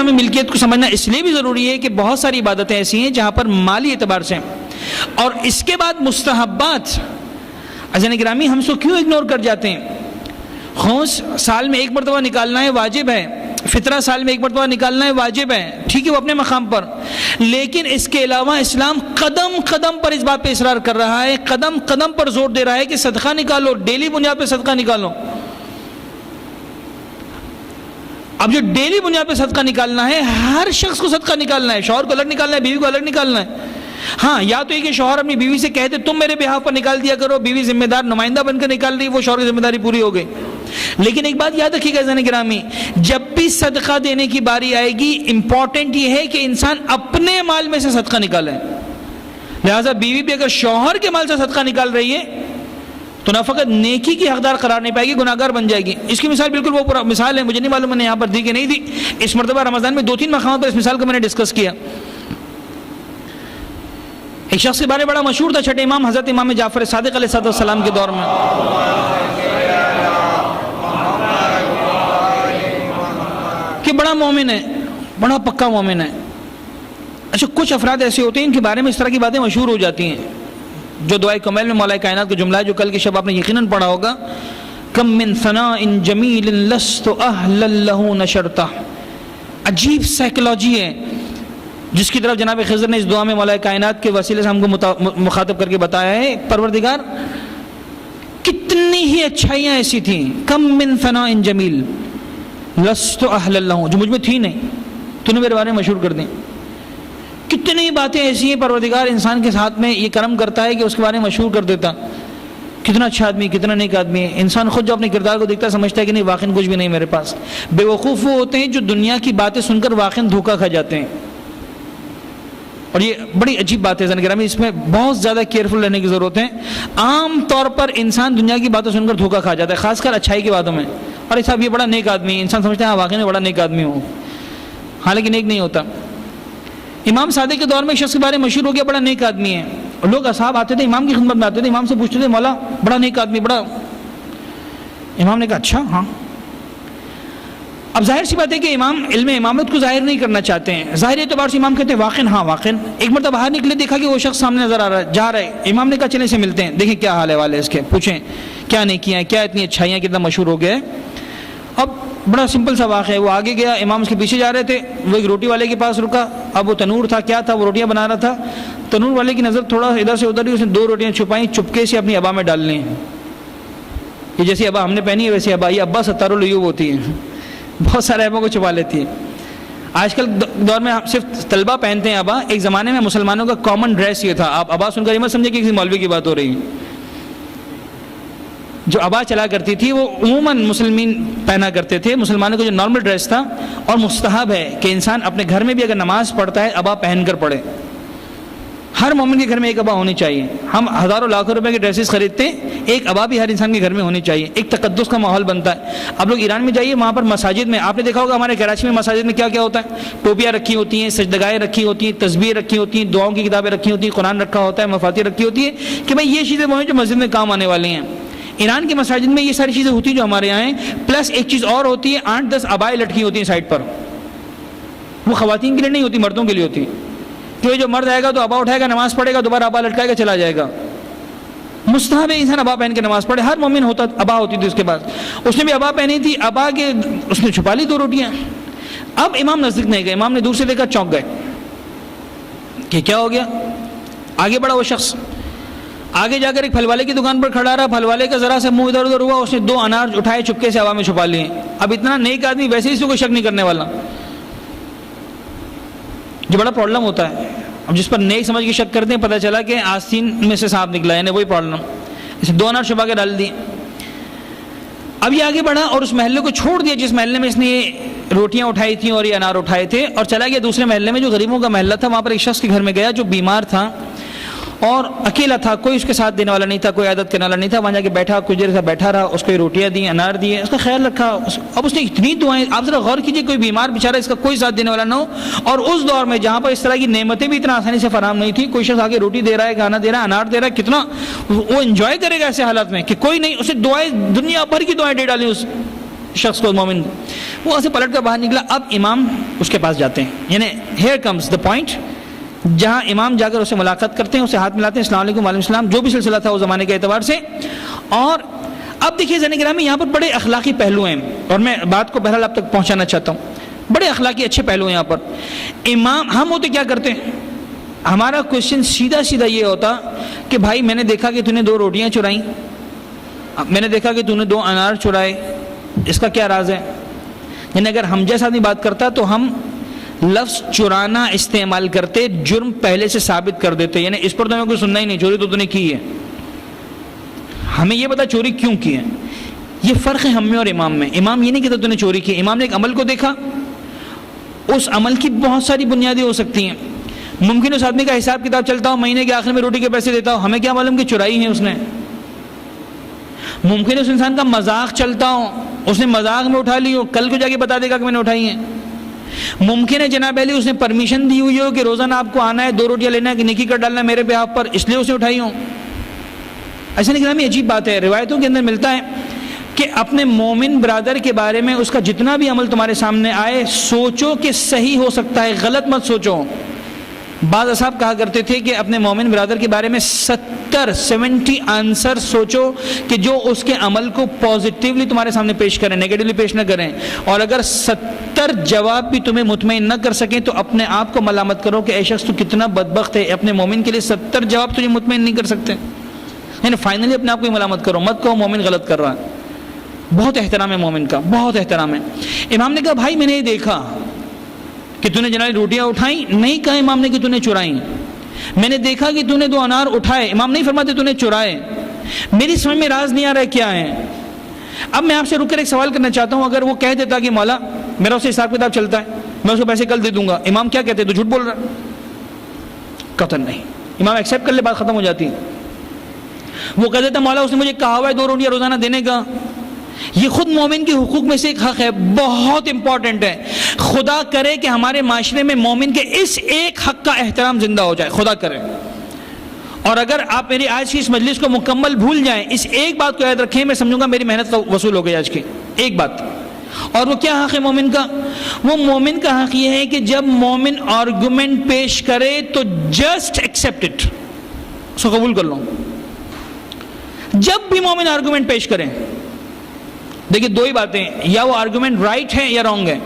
ہمیں ملکیت کو سمجھنا اس لیے بھی ضروری ہے کہ بہت ساری عبادتیں ایسی ہیں جہاں پر مالی اعتبار سے ہیں، اور اس کے بعد مستحبات عزیزان گرامی ہم سو کیوں اگنور کر جاتے ہیں؟ خونس سال میں ایک مرتبہ نکالنا ہے واجب ہے، فطرہ سال میں ایک مرتبہ نکالنا ہے واجب ہے، ٹھیک ہے وہ اپنے مقام پر، لیکن اس کے علاوہ اسلام قدم قدم پر اس بات پہ اصرار کر رہا ہے، قدم قدم پر زور دے رہا ہے کہ صدقہ نکالو، ڈیلی بنیاد پہ صدقہ نکالو۔ اب جو ڈیلی بنیاد پہ صدقہ نکالنا ہے، ہر شخص کو صدقہ نکالنا ہے، شوہر کو الگ نکالنا ہے، بیوی کو الگ نکالنا ہے۔ ہاں یا تو یہ کہ شوہر اپنی بیوی سے کہتے تم میرے بہاف پر نکال دیا کرو، بیوی ذمہ دار نمائندہ بن کر نکال رہی، وہ شوہر کی ذمہ داری پوری ہو گئی۔ لیکن ایک بات یاد رکھیے گا عزیزان گرامی، جب بھی صدقہ دینے کی باری آئے گی، امپورٹنٹ یہ ہے کہ انسان اپنے مال میں سے صدقہ نکالے۔ لہٰذا بیوی بھی اگر شوہر کے مال سے صدقہ نکال رہی ہے تو نہ فقط نیکی کی حقدار قرار نہیں پائے گی، گناہ گار بن جائے گی۔ اس کی مثال بالکل وہ پورا مثال ہے، مجھے نہیں معلوم میں نے یہاں پر دی کہ نہیں دی، اس مرتبہ رمضان میں 2-3 مقامات پر اس مثال کو میں نے ڈسکس کیا۔ ایک شخص کے بارے بڑا مشہور تھا، چھٹے امام حضرت امام جعفر صادق علیہ السلام کے دور میں، کہ بڑا مومن ہے، بڑا پکا مومن ہے۔ اچھا کچھ افراد ایسے ہوتے ہیں ان کے بارے میں اس طرح کی باتیں مشہور ہو جاتی ہیں، جو دعائے کمیل میں مولا کائنات کا جملہ ہے جو کل کی شب آپ نے یقیناً پڑھا ہوگا، کم من ثناء جمیل لست اہلا لہ نشرتہ۔ عجیب سائیکلوجی ہے جس کی طرف جناب خضر نے اس دعا میں مولا کائنات کے وسیلے سے ہم کو مخاطب کر کے بتایا ہے، پروردگار کتنی ہی اچھائیاں ایسی تھیں، کم من ثناء جمیل لست اہلا لہ، جو مجھ میں تھی نہیں تو نے میرے بارے میں مشہور کر دیں۔ کتنی باتیں ایسی ہیں پروردگار انسان کے ساتھ میں یہ کرم کرتا ہے کہ اس کے بارے میں مشہور کر دیتا، کتنا اچھا آدمی، کتنا نیک آدمی ہے۔ انسان خود جو اپنے کردار کو دیکھتا ہے سمجھتا ہے کہ نہیں واقعی کچھ بھی نہیں میرے پاس۔ بے وقوف وہ ہوتے ہیں جو دنیا کی باتیں سن کر واقعی دھوکہ کھا جاتے ہیں، اور یہ بڑی عجیب بات ہے زن گرامی، اس میں بہت زیادہ کیئرفل رہنے کی ضرورت ہے۔ عام طور پر انسان دنیا کی باتیں سن کر دھوکہ کھا جاتا ہے، خاص کر اچھائی کی باتوں میں، اور صاحب یہ بڑا نیک آدمی ہے، انسان سمجھتا ہے ہاں واقعی میں بڑا نیک آدمی ہوں، حالانکہ نیک نہیں ہوتا۔ امام صادق کے دور میں ایک شخص کے بارے میں مشہور ہو گیا بڑا نیک آدمی ہے، اور لوگ اصحاب آتے تھے امام کی خدمت میں، آتے تھے امام سے پوچھتے تھے مولا بڑا نیک آدمی بڑا، امام نے کہا اچھا ہاں۔ اب ظاہر سی بات ہے کہ امام علم امامت کو ظاہر نہیں کرنا چاہتے ہیں، ظاہری اعتبار سے امام کہتے ہیں واقعی ہاں واقعی۔ ایک مرتبہ باہر نکلے دیکھا کہ وہ شخص سامنے نظر آ رہا ہے، جا رہا ہے، امام نے کہا چلیں سے ملتے ہیں، دیکھیں کیا حال ہے والے اس کے، پوچھیں کیا نیکیاں ہیں، کیا اتنی اچھائیاں، کتنا مشہور ہو گیا ہے۔ اب بڑا سمپل سا واقعہ ہے، وہ آگے گیا، امام اس کے پیچھے جا رہے تھے، وہ ایک روٹی والے کے پاس رکا، اب وہ تنور تھا کیا تھا، وہ روٹیاں بنا رہا تھا، تنور والے کی نظر تھوڑا ادھر سے ادھر ہی، اس نے 2 روٹیاں چھپائیں، چپکے سے اپنی ابا میں ڈال لی ہیں، یہ جیسی ابا ہم نے پہنی ہے ویسی ابا، یہ ابا ستار العیوب ہوتی ہے، بہت سارے ابوں کو چھپا لیتی ہے۔ آج کل دور میں صرف طلبہ پہنتے ہیں ابا، ایک زمانے میں مسلمانوں کا کامن ڈریس یہ تھا۔ آپ ابا سن کر یہ مت سمجھے کہ کسی مولوی کی بات ہو رہی ہے، جو ابا چلا کرتی تھی وہ عموماً مسلمین پہنا کرتے تھے، مسلمانوں کا جو نارمل ڈریس تھا، اور مستحب ہے کہ انسان اپنے گھر میں بھی اگر نماز پڑھتا ہے ابا پہن کر پڑھے، ہر مومن کے گھر میں ایک ابا ہونی چاہیے۔ ہم ہزاروں لاکھوں روپے کے ڈریسز خریدتے ہیں، ایک ابا بھی ہر انسان کے گھر میں ہونی چاہیے، ایک تقدس کا ماحول بنتا ہے۔ اب لوگ ایران میں جائیے، وہاں پر مساجد میں آپ نے دیکھا ہوگا، ہمارے کراچی میں مساجد میں کیا کیا ہوتا ہے، ٹوپیاں رکھی ہوتی ہیں، سجدگاہیں رکھی ہوتی ہیں، تسبیح رکھی ہوتی ہیں، دعاؤں کی کتابیں رکھی ہوتی ہیں، قرآن رکھا ہوتا ہے، مفاتیح رکھی ہوتی ہے کہ بھائی یہ چیزیں وہ ہیں جو مسجد میں کام آنے والی ہیں۔ ایران کی مساجد میں یہ ساری چیزیں ہوتی ہیں جو ہمارے یہاں ہیں، پلس ایک چیز اور ہوتی ہے، 8-10 ابائیں لٹکی ہوتی ہیں سائڈ پر، وہ خواتین کے لیے نہیں ہوتی، مردوں کے لیے ہوتی ہے، کہ جو مرد آئے گا تو ابا اٹھائے گا، نماز پڑھے گا، دوبارہ ابا لٹکائے گا، چلا جائے گا۔ مستحب ہے انسان ابا پہن کے نماز پڑھے، ہر مومن ہوتا ابا ہوتی تھی اس کے پاس، اس نے بھی ابا پہنی تھی، ابا کے اس نے چھپا لی 2 روٹیاں۔ اب امام نزدیک نہیں گئے، امام نے دور سے دیکھا، چونک گئے کہ کیا ہو گیا۔ آگے بڑھا وہ شخص، آگے جا کر ایک پھل والے کی دکان پر کھڑا رہا، پھل والے کا ذرا سے منہ ادھر ادھر ہوا، اس نے 2 انار اٹھائے، چپکے سے ہوا میں چھپا لیے۔ اب اتنا نیک آدمی ویسے ہی اس کو کوئی شک نہیں کرنے والا، جو بڑا پرابلم ہوتا ہے۔ اب جس پر نیک سمجھ کے شک کرتے ہیں، پتہ چلا کہ آستین میں سے سانپ نکلا، یعنی وہی پرابلم، اسے 2 انار چھپا کے ڈال دیے۔ اب یہ آگے بڑھا اور اس محلے کو چھوڑ دیا جس محلے میں اس نے یہ روٹیاں اٹھائی تھیں اور یہ انار اٹھائے تھے، اور چلا گیا دوسرے محلے میں جو غریبوں کا محلہ تھا۔ وہاں پر ایک شخص کے گھر میں گیا جو بیمار تھا اور اکیلا تھا، کوئی اس کے ساتھ دینے والا نہیں تھا، کوئی عادت کرنے والا نہیں تھا۔ وہاں جا کے بیٹھا، کچھ دیر سے بیٹھا رہا، اس کو روٹیاں دی، انار دیے، اس کا خیال رکھا۔ اب اس نے اتنی دعائیں، آپ ذرا غور کیجئے، کوئی بیمار بیچارہ اس کا کوئی ساتھ دینے والا نہ ہو، اور اس دور میں جہاں پر اس طرح کی نعمتیں بھی اتنا آسانی سے فراہم نہیں تھی، کوئی شخص آگے روٹی دے رہا ہے، کھانا دے رہا ہے، انار دے رہا ہے، کتنا وہ انجوائے کرے گا ایسے حالات میں کہ کوئی نہیں، اسے دعائیں، دنیا بھر کی دعائیں دے ڈالیں اس شخص کو مومن. وہ ایسے پلٹ کر باہر نکلا. اب امام اس کے پاس جاتے ہیں, یعنی ہیئر کمز دا پوائنٹ جہاں امام جا کر اسے ملاقات کرتے ہیں, اسے ہاتھ ملاتے ہیں, السلام علیکم وعلیکم السلام, جو بھی سلسلہ تھا اس زمانے کے اعتبار سے. اور اب دیکھیے زین گرامی, یہاں پر بڑے اخلاقی پہلو ہیں اور میں بات کو بہرحال آپ تک پہنچانا چاہتا ہوں. بڑے اخلاقی اچھے پہلو ہیں یہاں پر. امام ہم ہوتے کیا کرتے ہیں, ہمارا کوشچن سیدھا سیدھا یہ ہوتا کہ بھائی میں نے دیکھا کہ تو نے 2 روٹیاں چرائیں, میں نے دیکھا کہ تو نے 2 انار چرائے, اس کا کیا راز ہے؟ یعنی اگر ہم جیسا آدمی بات کرتا تو ہم لفظ چرانا استعمال کرتے, جرم پہلے سے ثابت کر دیتے, یعنی اس پر تو ہمیں کوئی سننا ہی نہیں, چوری تو نے کی ہے, ہمیں یہ بتا چوری کیوں کی ہے. یہ فرق ہے ہم میں اور امام میں. امام یہ نہیں کہتا تو نے چوری کی, امام نے ایک عمل کو دیکھا, اس عمل کی بہت ساری بنیادیں ہو سکتی ہیں. ممکن اس آدمی کا حساب کتاب چلتا ہو, مہینے کے آخر میں روٹی کے پیسے دیتا ہو, ہمیں کیا معلوم کہ چرائی ہیں اس نے. ممکن اس انسان کا مذاق چلتا ہو, اس نے مذاق میں اٹھا لی ہو, کل کو جا کے بتا دے گا کہ میں نے اٹھائی ہیں. ممکن ہے جناب علی اس نے پرمیشن دی ہوئی ہو کہ روزانہ آپ کو آنا ہے, 2 روٹیاں لینا ہے, کہ نیکی کر ڈالنا ہے میرے بیہاف پر, اس لیے اس نے اٹھائی ہوں. ایسا نہیں کہ عجیب بات ہے, روایتوں کے اندر ملتا ہے کہ اپنے مومن برادر کے بارے میں اس کا جتنا بھی عمل تمہارے سامنے آئے سوچو کہ صحیح ہو سکتا ہے, غلط مت سوچو. بعض اصحاب کہا کرتے تھے کہ اپنے مومن برادر کے بارے میں 70 آنسر سوچو کہ جو اس کے عمل کو پازیٹیولی تمہارے سامنے پیش کریں, نیگیٹولی پیش نہ کریں. اور اگر 70 جواب بھی تمہیں مطمئن نہ کر سکیں تو اپنے آپ کو ملامت کرو کہ اے شخص تو کتنا بدبخت ہے, اپنے مومن کے لیے 70 جواب تجھے مطمئن نہیں کر سکتے. یعنی فائنلی اپنے آپ کو ملامت کرو, مت کہو مومن غلط کر رہا ہے. بہت احترام ہے مومن کا, بہت احترام ہے. امام نے کہا بھائی میں نے یہ دیکھا کہ تو نے جناب روٹیاں اٹھائیں, نہیں کہا امام نے کہ تو نے چرائیں. میں نے دیکھا کہ تو نے 2 انار اٹھائے, امام نہیں فرماتے تو نے چرائے. میری سمجھ میں راز نہیں آ رہا ہے کیا ہے. اب میں آپ سے رک کر ایک سوال کرنا چاہتا ہوں, اگر وہ کہہ دیتا کہ مولا میرا اسے حساب کتاب چلتا ہے, میں اس کو پیسے کل دے دوں گا, امام کیا کہتے تو جھوٹ بول رہا؟ قطعاً نہیں. امام ایکسیپٹ کر لے, بات ختم ہو جاتی. وہ کہہ دیتا مولا اس نے مجھے کہا ہوا ہے 2 روٹیاں روزانہ دینے کا. یہ خود مومن کے حقوق میں سے ایک حق ہے, بہت امپورٹنٹ ہے. خدا کرے کہ ہمارے معاشرے میں مومن کے اس ایک حق کا احترام زندہ ہو جائے, خدا کرے. اور اگر آپ میری آج کی اس مجلس کو مکمل بھول جائیں, اس ایک بات کو یاد رکھیں, میں سمجھوں گا میری محنت وصول ہو گئی آج کی. ایک بات, اور وہ کیا حق ہے مومن کا؟ وہ مومن کا حق یہ ہے کہ جب مومن آرگومنٹ پیش کرے تو جسٹ ایکسیپٹ اٹ, اس کو قبول کر لو. جب بھی مومن آرگومنٹ پیش کریں, دیکھیے 2 ہی باتیں, یا وہ آرگومنٹ رائٹ ہے یا رانگ ہے.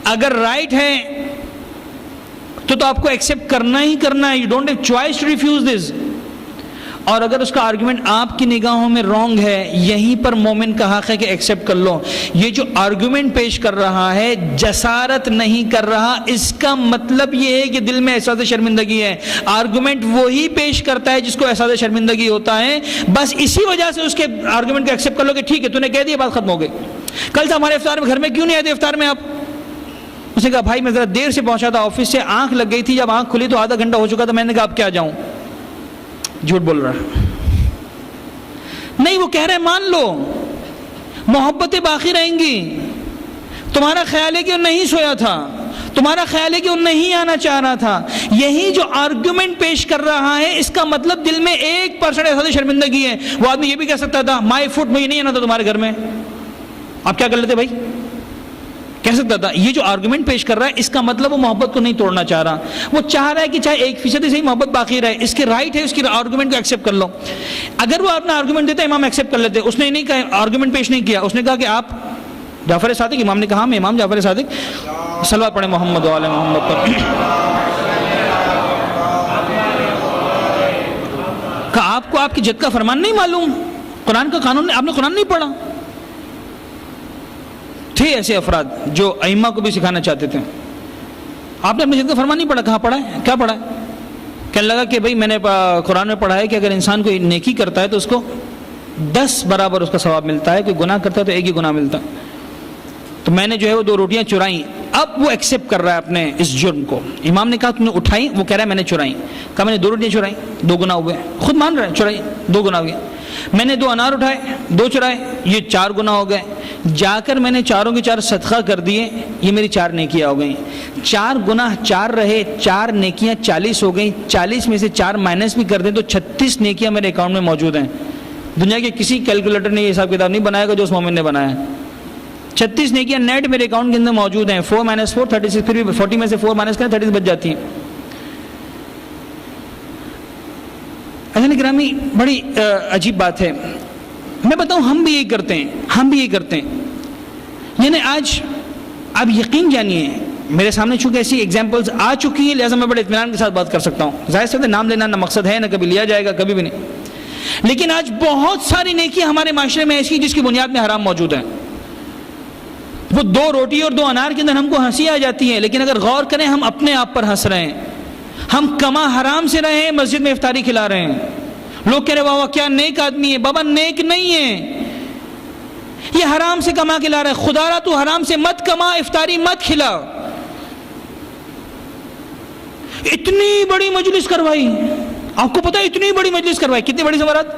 اگر رائٹ ہے تو آپ کو ایکسیپٹ کرنا ہی کرنا ہے, you don't have choice to refuse this. اور اگر اس کا آرگومنٹ آپ کی نگاہوں میں رانگ ہے, یہیں پر مومن کا حق ہے کہ ایکسیپٹ کر لو. یہ جو آرگومنٹ پیش کر رہا ہے جسارت نہیں کر رہا, اس کا مطلب یہ ہے کہ دل میں احساس شرمندگی ہے. آرگومنٹ وہی پیش کرتا ہے جس کو احساس شرمندگی ہوتا ہے, بس اسی وجہ سے اس کے آرگومنٹ کو ایکسیپٹ کر لو کہ ٹھیک ہے تو نے کہہ دیا, بات ختم ہو گئی. کل سے ہمارے افطار میں گھر میں کیوں نہیں آئے تھے افطار میں آپ؟ اس نے کہا بھائی میں ذرا دیر سے پہنچا تھا آفس سے, آنکھ لگ گئی تھی, جب آنکھ کھلی تو آدھا گھنٹہ ہو چکا تھا, میں نے کہا اب کیا جاؤں. جھوٹ بول رہا ہے. نہیں, وہ کہہ رہے مان لو محبتیں باقی رہیں گی. تمہارا خیال ہے کہ وہ نہیں سویا تھا, تمہارا خیال ہے کہ وہ نہیں آنا چاہ رہا تھا. یہی جو آرگومنٹ پیش کر رہا ہے اس کا مطلب دل میں 1% ایسا شرمندگی ہے. وہ آدمی یہ بھی کہہ سکتا تھا مائی فوڈ مجھے نہیں آنا تھا تمہارے گھر میں, آپ کیا کر لیتے بھائی؟ کہہ سکتا تھا. یہ جو آرگومنٹ پیش کر رہا ہے اس کا مطلب وہ محبت کو نہیں توڑنا چاہ رہا, وہ چاہ رہا ہے کہ چاہے 1% سے ہی محبت باقی رہے. اس کے رائٹ ہے, اس کی آرگومنٹ کو ایکسیپٹ کر لو. اگر وہ اپنا آرگومنٹ دیتا امام ایکسیپٹ کر لیتے. اس نے نہیں کہا, آرگومنٹ پیش نہیں کیا, اس نے کہا کہ آپ جعفر صادق, امام نے کہا میں امام جعفر صادق, صلوات پڑھیں محمد و آل محمد پر. کہا آپ کو آپ کی جد کا فرمان نہیں معلوم, قرآن کا قانون, آپ نے قرآن نہیں پڑھا. تھے ایسے افراد جو ائمہ کو بھی سکھانا چاہتے تھے. آپ نے اپنے جد کا فرمان نہیں پڑھا. کہاں پڑھا ہے, کیا پڑھا ہے؟ کہنے لگا کہ بھائی میں نے قرآن میں پڑھا ہے کہ اگر انسان کوئی نیکی کرتا ہے تو اس کو 10 برابر اس کا ثواب ملتا ہے, کوئی گناہ کرتا ہے تو 1 ہی گناہ ملتا. تو میں نے جو ہے وہ 2 روٹیاں چرائیں. اب وہ ایکسیپٹ کر رہا ہے اپنے اس جرم کو. امام نے کہا تم نے اٹھائی, وہ کہہ رہا ہے میں نے چرائیں. کہا میں نے 2 روٹیاں چرائیں, 2 گناہ ہوئے. خود مان رہا ہے چرائی 2 گناہ ہو گئے. میں نے 2 انار اٹھائے, 2 چرائے, یہ 4 گناہ ہو گئے. جا کر میں نے 4 کے 4 صدقہ کر دیے, یہ میری 4 نیکیاں ہو گئیں. 4 گناہ 4 رہے, 4 نیکیاں 40 ہو گئیں. 40 میں سے 4 مائنس بھی کر دیں تو 36 نیکیاں میرے اکاؤنٹ میں موجود ہیں. دنیا کے کسی کیلکولیٹر نے یہ حساب کتاب نہیں بنایا گا جو اس مومن نے بنایا ہے. 36 نیکیاں نیٹ میرے اکاؤنٹ کے اندر موجود ہیں. 4 - 4 36, پھر بھی 40 میں سے 4 مائنس کریں 30 بچ جاتی ہیں. عزیزان گرامی بڑی عجیب بات ہے. میں بتاؤں ہم بھی یہی کرتے ہیں. یعنی آج آپ یقین جانیے میرے سامنے چونکہ ایسی ایگزامپلز آ چکی ہیں لہٰذا میں بڑے اطمینان کے ساتھ بات کر سکتا ہوں. ظاہر سے نام لینا نہ مقصد ہے نہ کبھی لیا جائے گا, کبھی بھی نہیں. لیکن آج بہت ساری نیکیاں ہمارے معاشرے میں ایسی جس کی بنیاد میں حرام موجود ہے. وہ 2 روٹی اور 2 انار کے اندر ہم کو ہنسی آ جاتی ہے, لیکن اگر غور کریں ہم اپنے آپ پر ہنس رہے ہیں. ہم کما حرام سے رہے ہیں, مسجد میں افطاری کھلا رہے ہیں. لوگ کہہ رہے واہ کیا نیک آدمی ہے. بابا نیک نہیں ہے, یہ حرام سے کما کے لا رہا ہے. خدا را تو حرام سے مت کما, افطاری مت کھلا. اتنی بڑی مجلس کروائی, آپ کو پتا ہے اتنی بڑی مجلس کروائی, کتنی بڑی زبرات.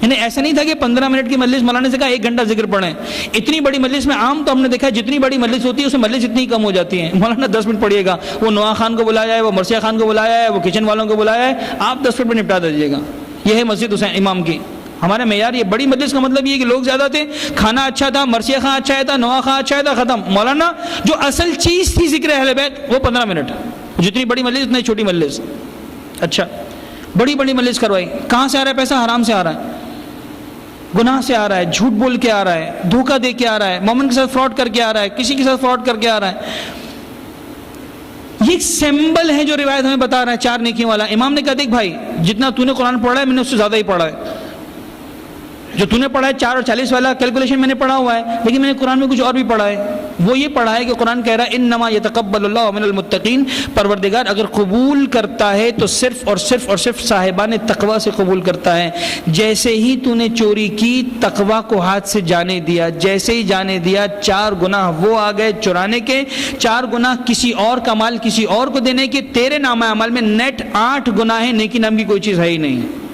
یعنی ایسا نہیں تھا کہ 15 منٹ کی مجلس مولانا سے کہا 1 گھنٹہ ذکر پڑھیں. اتنی بڑی مجلس میں عام تو ہم نے دیکھا ہے جتنی بڑی مجلس ہوتی ہے اس میں مجلس اتنی کم ہو جاتی ہے. مولانا 10 منٹ پڑھیے گا, وہ نواں خان کو بلایا ہے, وہ مرثیہ خان کو بلایا ہے, وہ کچن والوں کو بلایا ہے, آپ 10 منٹ میں نپٹا دیجیے گا. یہ ہے مسجد حسین امام کی. ہمارا معیار یہ بڑی مجلس کا مطلب یہ کہ لوگ زیادہ تھے, کھانا اچھا تھا, مرثیہ خان اچھا تھا, نواں خان اچھا تھا, ختم. مولانا جو اصل چیز تھی ذکر اہل بیت وہ 15 منٹ. جتنی بڑی مجلس اتنی چھوٹی مجلس. اچھا بڑی مجلس کروائی. کہاں سے آ رہا ہے پیسہ؟ حرام سے آ رہا ہے, گناہ سے آ رہا ہے, جھوٹ بول کے آ رہا ہے, دھوکہ دے کے آ رہا ہے, مومن کے ساتھ فراڈ کر کے آ رہا ہے, کسی کے ساتھ فراڈ کر کے آ رہا ہے. یہ ایک سمبل ہے جو روایت ہمیں بتا رہا ہے 4 نیکیوں والا. امام نے کہا دیکھ بھائی جتنا تو نے قرآن پڑھا ہے میں نے اس سے زیادہ ہی پڑھا ہے. جو تو نے پڑھا ہے 4 اور 40 والا کیلکولیشن میں نے پڑھا ہوا ہے, لیکن میں نے قرآن میں کچھ اور بھی پڑھا ہے. وہ یہ پڑھا ہے کہ قرآن کہہ رہا ہے انما یتقبل اللہ من المتقین, پروردگار اگر قبول کرتا ہے تو صرف اور صرف صاحبان تقوی سے قبول کرتا ہے. جیسے ہی تو نے چوری کی تقوی کو ہاتھ سے جانے دیا, جیسے ہی جانے دیا 4 گناہ وہ آ گئے چرانے کے, 4 گناہ کسی اور کا مال کسی اور کو دینے کے. تیرے نامہ اعمال میں نیٹ 8 گناہ ہیں, نیکی نام کی کوئی چیز ہے ہی نہیں.